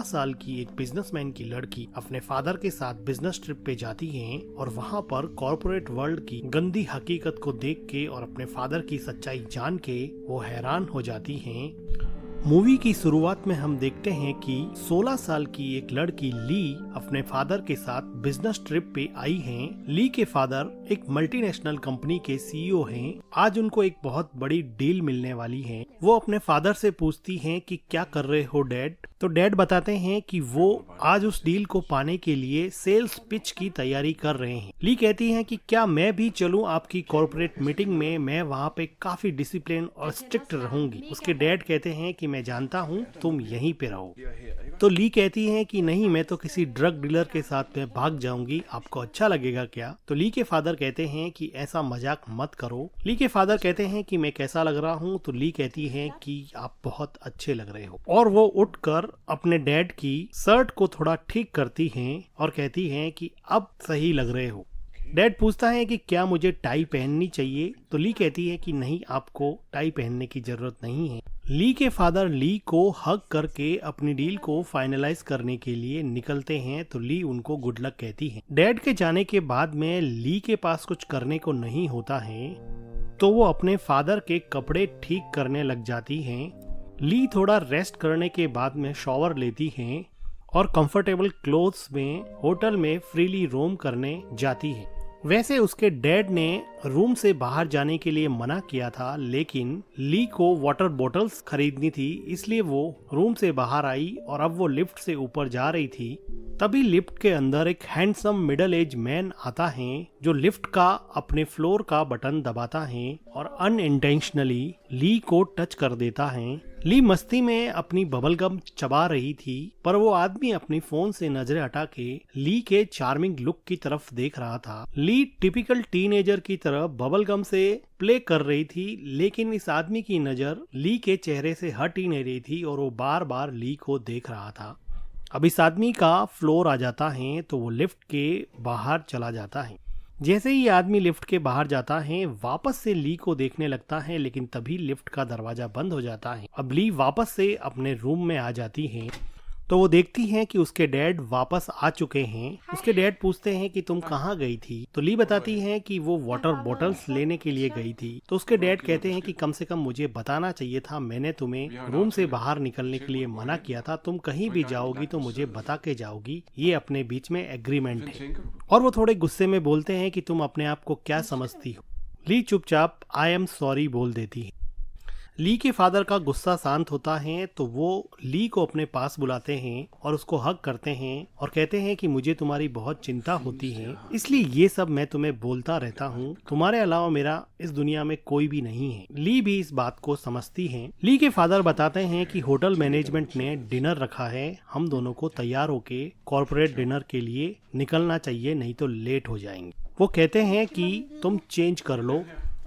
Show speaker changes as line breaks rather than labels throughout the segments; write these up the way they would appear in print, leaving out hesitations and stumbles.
साल की एक बिजनेसमैन की लड़की अपने फादर के साथ बिजनेस ट्रिप पे जाती है और वहाँ पर कॉर्पोरेट वर्ल्ड की गंदी हकीकत को देख के और अपने फादर की सच्चाई जान के वो हैरान हो जाती हैं। मूवी की शुरुआत में हम देखते हैं कि 16 साल की एक लड़की ली अपने फादर के साथ बिजनेस ट्रिप पे आई हैं। ली के फादर एक मल्टीनेशनल कंपनी के सीईओ हैं। आज उनको एक बहुत बड़ी डील मिलने वाली है। वो अपने फादर से पूछती हैं कि क्या कर रहे हो डैड। तो डैड बताते हैं कि वो आज उस डील को पाने के लिए सेल्स पिच की तैयारी कर रहे हैं। ली कहती हैं कि क्या मैं भी चलूं आपकी कॉर्पोरेट मीटिंग में, मैं वहाँ पे काफी डिसिप्लिन और स्ट्रिक्ट रहूंगी। उसके डैड कहते हैं कि मैं जानता हूँ तुम यहीं पे रहो। तो ली कहती हैं कि नहीं, मैं तो किसी ड्रग डीलर के साथ में भाग जाऊंगी, आपको अच्छा लगेगा क्या। तो ली के फादर कहते हैं कि ऐसा मजाक मत करो। ली के फादर कहते हैं कि मैं कैसा लग रहा हूँ। तो ली कहती है कि आप बहुत अच्छे लग रहे हो, और वो उठकर अपने डैड की शर्ट को थोड़ा ठीक करती हैं और कहती हैं कि अब सही लग रहे हो। डैड पूछता है कि क्या मुझे टाई पहननी चाहिए। तो ली कहती है कि नहीं, आपको टाई पहनने की जरूरत नहीं है। ली के फादर ली को हग करके अपनी डील को फाइनलाइज करने के लिए निकलते हैं। तो ली उनको गुड लक कहती है। डैड के जाने के बाद में ली के पास कुछ करने को नहीं होता है, तो वो अपने फादर के कपड़े ठीक करने लग जाती हैं। ली थोड़ा रेस्ट करने के बाद में शॉवर लेती हैं और कंफर्टेबल क्लोथ्स में होटल में फ्रीली रोम करने जाती है। वैसे उसके डैड ने रूम से बाहर जाने के लिए मना किया था, लेकिन ली को वाटर बॉटल्स खरीदनी थी, इसलिए वो रूम से बाहर आई और अब वो लिफ्ट से ऊपर जा रही थी। तभी लिफ्ट के अंदर एक हैंडसम मिडिल एज मैन आता है, जो लिफ्ट का अपने फ्लोर का बटन दबाता है और अनइंटेंशनली ली को टच कर देता है। ली मस्ती में अपनी बबलगम चबा रही थी, पर वो आदमी अपनी फोन से नजरें हटा के ली के चार्मिंग लुक की तरफ देख रहा था। ली टिपिकल टीनेजर की तरह बबलगम से प्ले कर रही थी, लेकिन इस आदमी की नजर ली के चेहरे से हट ही नहीं रही थी और वो बार बार ली को देख रहा था। अब इस आदमी का फ्लोर आ जाता है, तो वो लिफ्ट के बाहर चला जाता है। जैसे ही आदमी लिफ्ट के बाहर जाता है, वापस से ली को देखने लगता है, लेकिन तभी लिफ्ट का दरवाजा बंद हो जाता है। अब ली वापस से अपने रूम में आ जाती है, तो वो देखती हैं कि उसके डैड वापस आ चुके हैं। उसके डैड पूछते हैं कि तुम कहाँ गई थी। तो ली बताती है कि वो वाटर बॉटल्स लेने के लिए गई थी। तो उसके डैड कहते हैं कि कम से कम मुझे बताना चाहिए था, मैंने तुम्हें रूम से बाहर निकलने के लिए मना किया था। तुम कहीं भी जाओगी तो मुझे बता के जाओगी, ये अपने बीच में एग्रीमेंट है। और वो थोड़े गुस्से में बोलते हैं कि तुम अपने आप को क्या समझती हो। ली चुपचाप आई एम सॉरी बोल देती है। ली के फादर का गुस्सा शांत होता है, तो वो ली को अपने पास बुलाते हैं और उसको हग करते हैं और कहते हैं कि मुझे तुम्हारी बहुत चिंता होती है, इसलिए ये सब मैं तुम्हें बोलता रहता हूँ। तुम्हारे अलावा मेरा इस दुनिया में कोई भी नहीं है। ली भी इस बात को समझती है। ली के फादर बताते हैं कि होटल मैनेजमेंट ने डिनर रखा है, हम दोनों को तैयार होके कॉर्पोरेट डिनर के लिए निकलना चाहिए, नहीं तो लेट हो जाएंगे। वो कहते हैं कि तुम चेंज कर लो।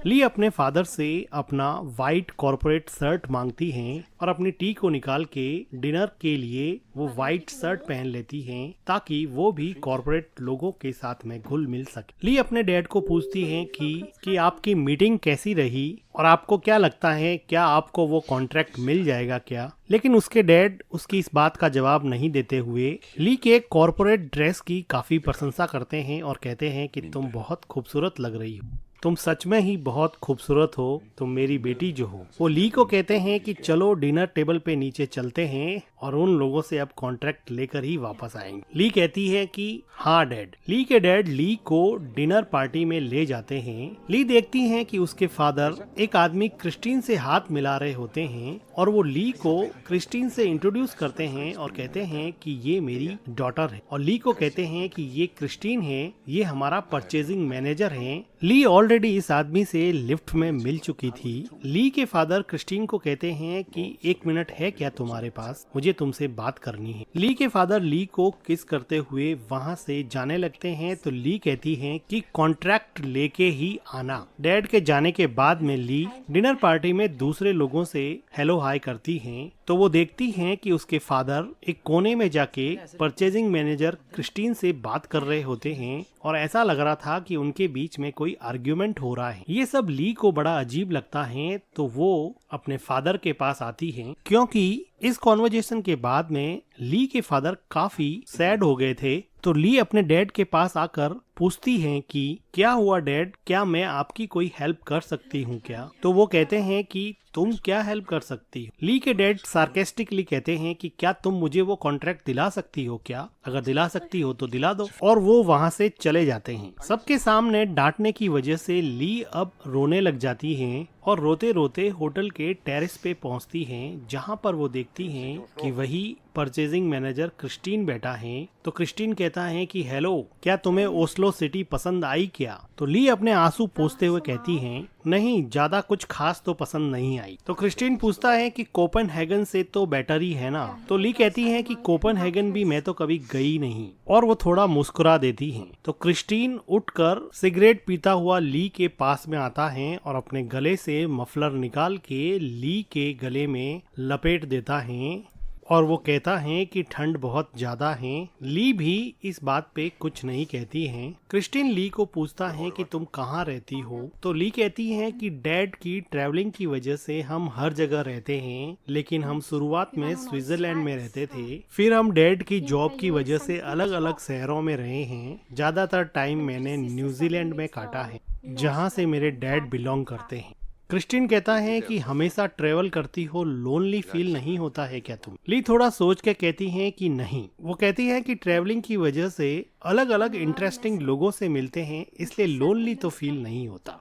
ली अपने फादर से अपना वाइट कॉर्पोरेट शर्ट मांगती हैं और अपनी टी को निकाल के डिनर के लिए वो वाइट शर्ट पहन लेती हैं, ताकि वो भी कॉर्पोरेट लोगों के साथ में घुल मिल सके। ली अपने डैड को पूछती हैं कि आपकी मीटिंग कैसी रही और आपको क्या लगता है, क्या आपको वो कॉन्ट्रैक्ट मिल जाएगा क्या। लेकिन उसके डैड उसकी इस बात का जवाब नहीं देते हुए ली के कॉर्पोरेट ड्रेस की काफी प्रशंसा करते हैं और कहते हैं कि तुम बहुत खूबसूरत लग रही हो, तुम सच में ही बहुत खूबसूरत हो, तुम मेरी बेटी जो हो। वो ली को कहते हैं कि चलो डिनर टेबल पे नीचे चलते हैं और उन लोगों से अब कॉन्ट्रैक्ट लेकर ही वापस आएंगे। ली कहती है कि हाँ डैड। ली के डैड ली को डिनर पार्टी में ले जाते हैं। ली देखती हैं कि उसके फादर एक आदमी क्रिस्टीन से हाथ मिला रहे होते हैं और वो ली को क्रिस्टीन से इंट्रोड्यूस करते हैं और कहते हैं कि ये मेरी डॉटर है। और ली को कहते हैं कि ये क्रिस्टीन है, ये हमारा परचेजिंग मैनेजर है। ली ऑलरेडी इस आदमी से लिफ्ट में मिल चुकी थी। ली के फादर क्रिस्टीन को कहते हैं कि 1 मिनट है क्या तुम्हारे पास, मुझे तुमसे बात करनी है। ली के फादर ली को किस करते हुए वहाँ से जाने लगते हैं, तो ली कहती है कि कॉन्ट्रैक्ट लेके ही आना। डैड के जाने के बाद में ली डिनर पार्टी में दूसरे लोगों से हेलो हाय करती हैं, तो वो देखती हैं कि उसके फादर एक कोने में जाके परचेजिंग मैनेजर क्रिस्टीन से बात कर रहे होते हैं और ऐसा लग रहा था कि उनके बीच में कोई आर्ग्यूमेंट हो रहा है। ये सब ली को बड़ा अजीब लगता है, तो वो अपने फादर के पास आती हैं, क्योंकि इस कॉन्वर्जेशन के बाद में ली के फादर काफी सैड हो गए थे, तो ली अपने डैड के पास आकर पूछती हैं कि क्या हुआ डैड, क्या मैं आपकी कोई हेल्प कर सकती हूँ क्या? तो वो कहते हैं कि तुम क्या हेल्प कर सकती हो? ली के डैड सार्केस्टिकली कहते हैं कि क्या तुम मुझे वो कॉन्ट्रैक्ट दिला सकती हो क्या? अगर दिला सकती हो तो दिला दो, और वो वहाँ से चले जाते हैं। सबके सामने डांटने की वजह से ली अब रोने लग जाती हैं और रोते रोते होटल के टेरेस पे पहुंचती हैं, जहां पर वो देखती हैं कि वही परचेजिंग मैनेजर क्रिस्टीन बैठा है। तो क्रिस्टीन कहता है कि हेलो, क्या तुम्हें ओस्लो सिटी पसंद आई क्या? तो ली अपने आंसू पोंछते हुए कहती हैं नहीं, ज्यादा कुछ खास तो पसंद नहीं आई। तो क्रिस्टीन पूछता है कि कोपेनहेगन से तो बेटर ही है ना? तो ली कहती है कि कोपेनहेगन भी मैं तो कभी गई नहीं, और वो थोड़ा मुस्कुरा देती हैं। तो क्रिस्टीन उठकर सिगरेट पीता हुआ ली के पास में आता है और अपने गले से मफलर निकाल के ली के गले में लपेट देता है, और वो कहता है कि ठंड बहुत ज्यादा है। ली भी इस बात पे कुछ नहीं कहती है। क्रिस्टीन ली को पूछता है कि तुम कहाँ रहती हो? तो ली कहती है कि डैड की ट्रैवलिंग की वजह से हम हर जगह रहते हैं, लेकिन हम शुरुआत में स्विट्जरलैंड में रहते थे, फिर हम डैड की जॉब की वजह से अलग अलग शहरों में रहे हैं। ज्यादातर टाइम मैंने न्यूजीलैंड में काटा है, जहाँ से मेरे डैड बिलोंग करते हैं। क्रिस्टीन कहता है कि हमेशा ट्रेवल करती हो, लोनली फील नहीं होता है क्या तुम? ली थोड़ा सोच के कहती है कि नहीं। वो कहती है कि ट्रेवलिंग की वजह से अलग अलग इंटरेस्टिंग लोगों से मिलते हैं, इसलिए लोनली तो फील नहीं होता।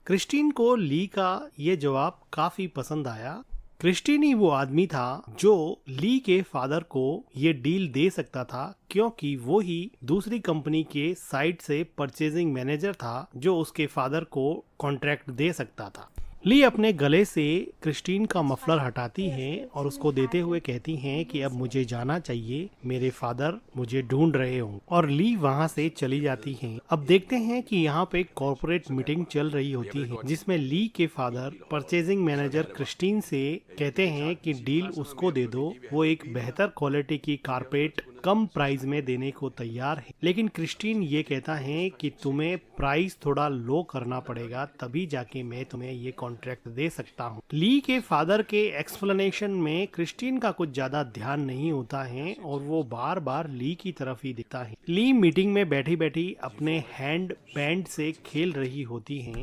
क्रिस्टीन को ली का ये जवाब काफी पसंद आया। क्रिस्टीन ही वो आदमी था जो ली के फादर को ये डील दे सकता था, क्योंकि वो ही दूसरी कंपनी के साइड से परचेजिंग मैनेजर था जो उसके फादर को कॉन्ट्रैक्ट दे सकता था। ली अपने गले से क्रिस्टीन का मफलर हटाती है और उसको देते हुए कहती हैं कि अब मुझे जाना चाहिए, मेरे फादर मुझे ढूंढ रहे हों, और ली वहां से चली जाती हैं। अब देखते हैं कि यहाँ पे कॉर्पोरेट मीटिंग चल रही होती है, जिसमें ली के फादर परचेजिंग मैनेजर क्रिस्टीन से कहते हैं कि डील उसको दे दो, वो एक बेहतर क्वालिटी की कारपेट कम प्राइस में देने को तैयार है। लेकिन क्रिस्टीन ये कहता है कि तुम्हें प्राइस थोड़ा लो करना पड़ेगा, तभी जाके मैं तुम्हें ये कॉन्ट्रैक्ट दे सकता हूँ। ली के फादर के एक्सप्लेनेशन में क्रिस्टीन का कुछ ज्यादा ध्यान नहीं होता है और वो बार बार ली की तरफ ही दिखता है। ली मीटिंग में बैठी बैठी अपने हैंड बैंड से खेल रही होती है,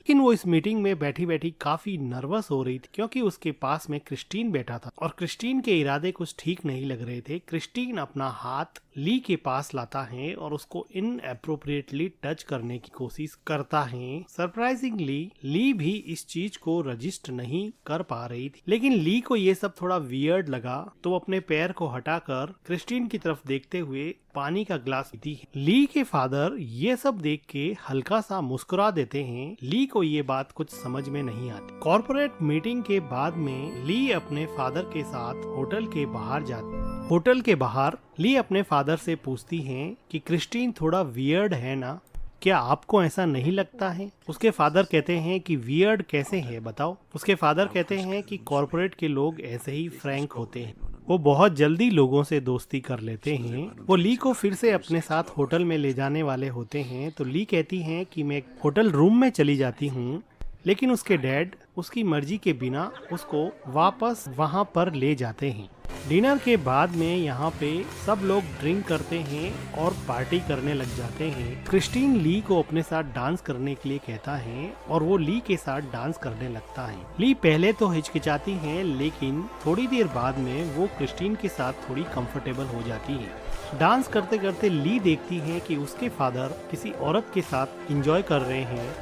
लेकिन वो इस मीटिंग में बैठी बैठी काफी नर्वस हो रही थी, क्योंकि उसके पास में क्रिस्टीन बैठा था और क्रिस्टीन के इरादे कुछ ठीक नहीं लग रहे थे। क्रिस्टीन अपना हाथ ली के पास लाता है और उसको इनएप्रोप्रिएटली टच करने की कोशिश करता है। सरप्राइजिंगली ली भी इस चीज को रजिस्ट नहीं कर पा रही थी, लेकिन ली को ये सब थोड़ा वियर्ड लगा, तो वो अपने पैर को हटाकर क्रिस्टीन की तरफ देखते हुए पानी का ग्लास पीती है। ली के फादर ये सब देख के हल्का सा मुस्कुरा देते हैं। ली को ये बात कुछ समझ में नहीं आती। कॉर्पोरेट मीटिंग के बाद में ली अपने फादर के साथ होटल के बाहर जाती। होटल के बाहर ली अपने फादर से पूछती हैं कि क्रिस्टीन थोड़ा वियर्ड है ना, क्या आपको ऐसा नहीं लगता है? उसके फादर कहते हैं कि वियर्ड कैसे है बताओ। उसके फादर कहते हैं कि कॉर्पोरेट के लोग ऐसे ही फ्रैंक होते हैं, वो बहुत जल्दी लोगों से दोस्ती कर लेते हैं। वो ली को फिर से अपने साथ होटल में ले जाने वाले होते हैं, तो ली कहती हैं कि मैं होटल रूम में चली जाती हूँ, लेकिन उसके डैड उसकी मर्जी के बिना उसको वापस वहाँ पर ले जाते हैं। डिनर के बाद में यहाँ पे सब लोग ड्रिंक करते हैं और पार्टी करने लग जाते हैं। क्रिस्टीन ली को अपने साथ डांस करने के लिए कहता है और वो ली के साथ डांस करने लगता है। ली पहले तो हिचकिचाती है, लेकिन थोड़ी देर बाद में वो क्रिस्टीन के साथ थोड़ी कंफर्टेबल हो जाती है। डांस करते करते ली देखती है कि उसके फादर किसी औरत के साथ एंजॉय कर रहे हैं,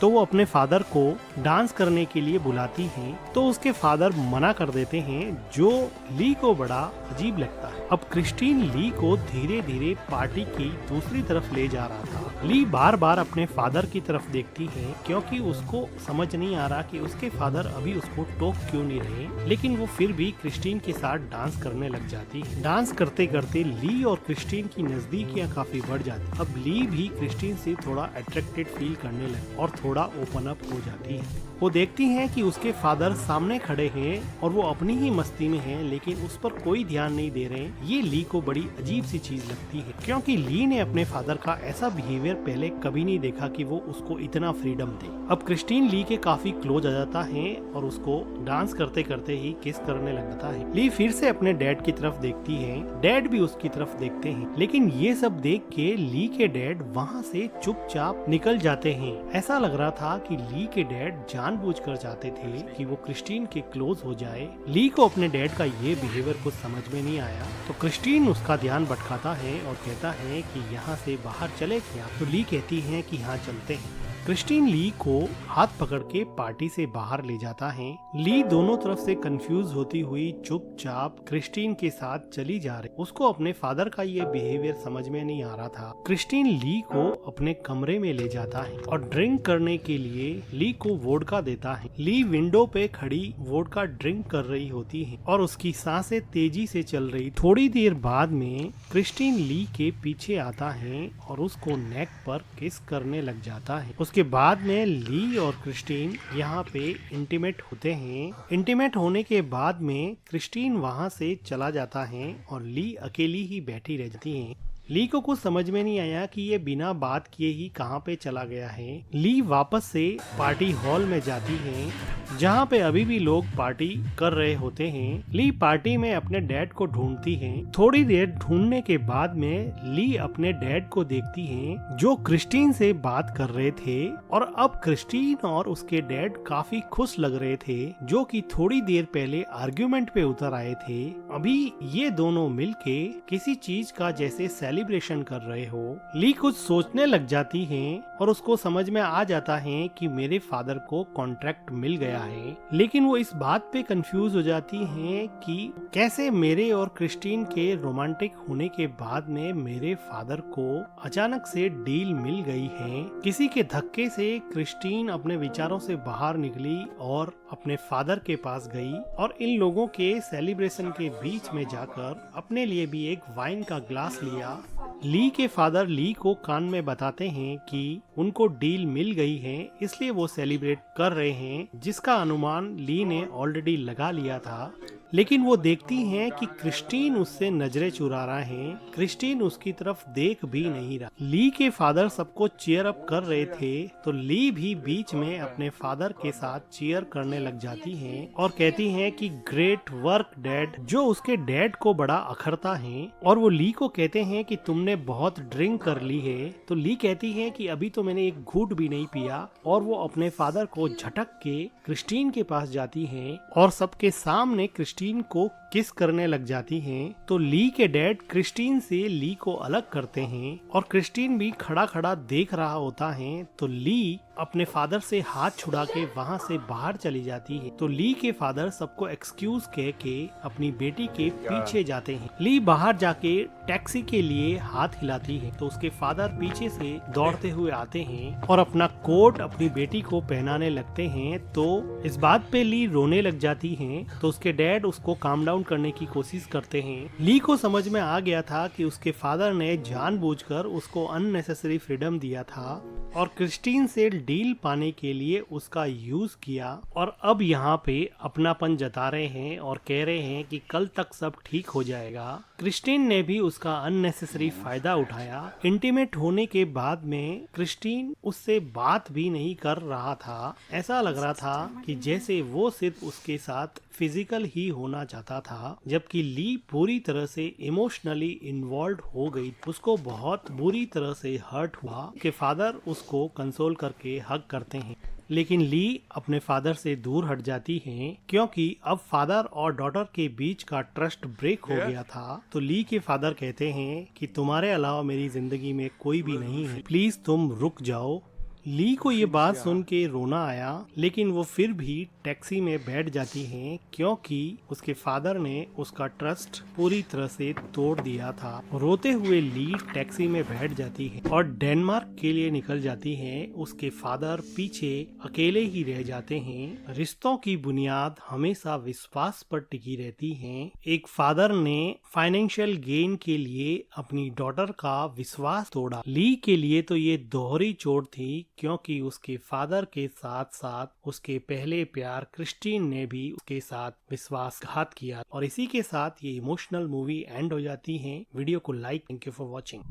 तो वो अपने फादर को डांस करने के लिए बुलाती हैं, तो उसके फादर मना कर देते हैं, जो ली को बड़ा अजीब लगता है। अब क्रिस्टीन ली को धीरे धीरे पार्टी की दूसरी तरफ ले जा रहा था। ली बार बार अपने फादर की तरफ देखती है, क्योंकि उसको समझ नहीं आ रहा कि उसके फादर अभी उसको टोक क्यों नहीं रहे, लेकिन वो फिर भी क्रिस्टीन के साथ डांस करने लग जाती है। डांस करते करते ली और क्रिस्टीन की नजदीकियां काफी बढ़ जाती। अब ली भी क्रिस्टीन से थोड़ा अट्रैक्टेड फील करने लगी और थोड़ा ओपन अप हो जाती है। वो देखती हैं कि उसके फादर सामने खड़े हैं और वो अपनी ही मस्ती में हैं, लेकिन उस पर कोई ध्यान नहीं दे रहे। ये ली को बड़ी अजीब सी चीज लगती है, क्योंकि ली ने अपने फादर का ऐसा बिहेवियर पहले कभी नहीं देखा कि वो उसको इतना फ्रीडम दे। अब क्रिस्टीन ली के काफी क्लोज आ जाता है और उसको डांस करते करते ही किस करने लग जाता है। ली फिर से अपने डैड की तरफ देखती है, डैड भी उसकी तरफ देखते हैं, लेकिन ये सब देख के ली के डैड वहाँ से चुपचाप निकल जाते हैं। ऐसा लग रहा था कि ली के डैड जानबूझकर चाहते थे कि वो क्रिस्टीन के क्लोज हो जाए। ली को अपने डैड का ये बिहेवियर कुछ समझ में नहीं आया, तो क्रिस्टीन उसका ध्यान भटकाता है और कहता है कि यहाँ से बाहर चले क्या। तो ली कहती है कि हाँ चलते हैं। क्रिस्टीन ली को हाथ पकड़ के पार्टी से बाहर ले जाता है। ली दोनों तरफ से कंफ्यूज होती हुई चुपचाप क्रिस्टीन के साथ चली जा रही। उसको अपने फादर का ये बिहेवियर समझ में नहीं आ रहा था। क्रिस्टीन ली को अपने कमरे में ले जाता है और ड्रिंक करने के लिए ली को वोडका देता है। ली विंडो पे खड़ी वोडका ड्रिंक कर रही होती है और उसकी सांसें तेजी से चल रही। थोड़ी देर बाद में क्रिस्टीन ली के पीछे आता है और उसको नेक पर किस करने लग जाता है। उसके बाद में ली और क्रिस्टीन यहाँ पे इंटीमेट होते हैं। इंटीमेट होने के बाद में क्रिस्टीन वहाँ से चला जाता है और ली अकेली ही बैठी रह जाती है। ली को कुछ समझ में नहीं आया कि ये बिना बात किए ही कहाँ पे चला गया है। ली वापस से पार्टी हॉल में जाती है, जहाँ पे अभी भी लोग पार्टी कर रहे होते हैं। ली पार्टी में अपने डैड को ढूंढती है। थोड़ी देर ढूंढने के बाद में ली अपने डैड को देखती है, जो क्रिस्टीन से बात कर रहे थे। और अब क्रिस्टीन और उसके डैड काफी खुश लग रहे थे, जो कि थोड़ी देर पहले आर्ग्यूमेंट पे उतर आए थे। अभी ये दोनों मिलके किसी चीज का जैसे सेलिब्रेशन कर रहे हो। ली कुछ सोचने लग जाती हैं और उसको समझ में आ जाता है कि मेरे फादर को कॉन्ट्रैक्ट मिल गया है, लेकिन वो इस बात पे कंफ्यूज हो जाती हैं कि कैसे मेरे और क्रिस्टीन के रोमांटिक होने के बाद में मेरे फादर को अचानक से डील मिल गई है। किसी के धक्के से क्रिस्टीन अपने विचारों से बाहर निकली और अपने फादर के पास गई और इन लोगों के सेलिब्रेशन के बीच में जाकर अपने लिए भी एक वाइन का ग्लास लिया। ली के फादर ली को कान में बताते हैं कि उनको डील मिल गई है, इसलिए वो सेलिब्रेट कर रहे हैं, जिसका अनुमान ली ने ऑलरेडी लगा लिया था। लेकिन वो देखती हैं कि क्रिस्टीन उससे नजरें चुरा रहा है। क्रिस्टीन उसकी तरफ देख भी नहीं रहा। ली के फादर सबको चीयर अप कर रहे थे, तो ली भी बीच में अपने फादर के साथ चीयर करने लग जाती हैं और कहती हैं कि ग्रेट वर्क डैड, जो उसके डैड को बड़ा अखरता है। और वो ली को कहते हैं कि तुमने बहुत ड्रिंक कर ली है। तो ली कहती है कि अभी तो मैंने एक घूंट भी नहीं पिया। और वो अपने फादर को झटक के क्रिस्टीन के पास जाती है और सबके सामने क्रिस्टीन को किस करने लग जाती हैं। तो ली के डैड क्रिस्टीन से ली को अलग करते हैं और क्रिस्टीन भी खड़ा खड़ा देख रहा होता है। तो ली अपने फादर से हाथ छुड़ा के वहाँ से बाहर चली जाती है। तो ली के फादर सबको एक्सक्यूज कह के अपनी बेटी के पीछे जाते हैं। ली बाहर जाके टैक्सी के लिए हाथ हिलाती है, तो उसके फादर पीछे से दौड़ते हुए आते हैं और अपना कोट अपनी बेटी को पहनाने लगते हैं। तो इस बात पे ली रोने लग जाती है, तो उसके डैड उसको काम डाउन करने की कोशिश करते हैं। ली को समझ में आ गया था कि उसके फादर ने जानबूझकर उसको अननेसेसरी फ्रीडम दिया था और क्रिस्टीन से डील पाने के लिए उसका यूज किया। और अब यहाँ पे अपनापन जता रहे हैं और कह रहे हैं कि कल तक सब ठीक हो जाएगा। क्रिस्टीन ने भी उसका अननेसेसरी फायदा उठाया। इंटीमेट होने के बाद में क्रिस्टीन उससे बात भी नहीं कर रहा था। ऐसा लग रहा था कि जैसे वो सिर्फ उसके साथ फिजिकल ही होना चाहता था, जबकि ली पूरी तरह से इमोशनली इन्वॉल्व हो गई। उसको बहुत बुरी तरह से हर्ट हुआ कि फादर उसको कंसोल करके हग करते हैं, लेकिन ली अपने फादर से दूर हट जाती हैं, क्योंकि अब फादर और डॉटर के बीच का ट्रस्ट ब्रेक हो गया था। तो ली के फादर कहते हैं कि तुम्हारे अलावा मेरी जिंदगी में कोई भी नहीं है, प्लीज तुम रुक जाओ। ली को ये बात सुन के रोना आया, लेकिन वो फिर भी टैक्सी में बैठ जाती हैं, क्योंकि उसके फादर ने उसका ट्रस्ट पूरी तरह से तोड़ दिया था। रोते हुए ली टैक्सी में बैठ जाती है और डेनमार्क के लिए निकल जाती है। उसके फादर पीछे अकेले ही रह जाते हैं। रिश्तों की बुनियाद हमेशा विश्वास पर टिकी रहती है। एक फादर ने फाइनेंशियल गेन के लिए अपनी डॉटर का विश्वास तोड़ा। ली के लिए तो ये दोहरी चोट थी, क्योंकि उसके फादर के साथ साथ उसके पहले प्यार क्रिस्टीन ने भी उसके साथ विश्वासघात किया। और इसी के साथ ये इमोशनल मूवी एंड हो जाती है। वीडियो को like, thank you for watching.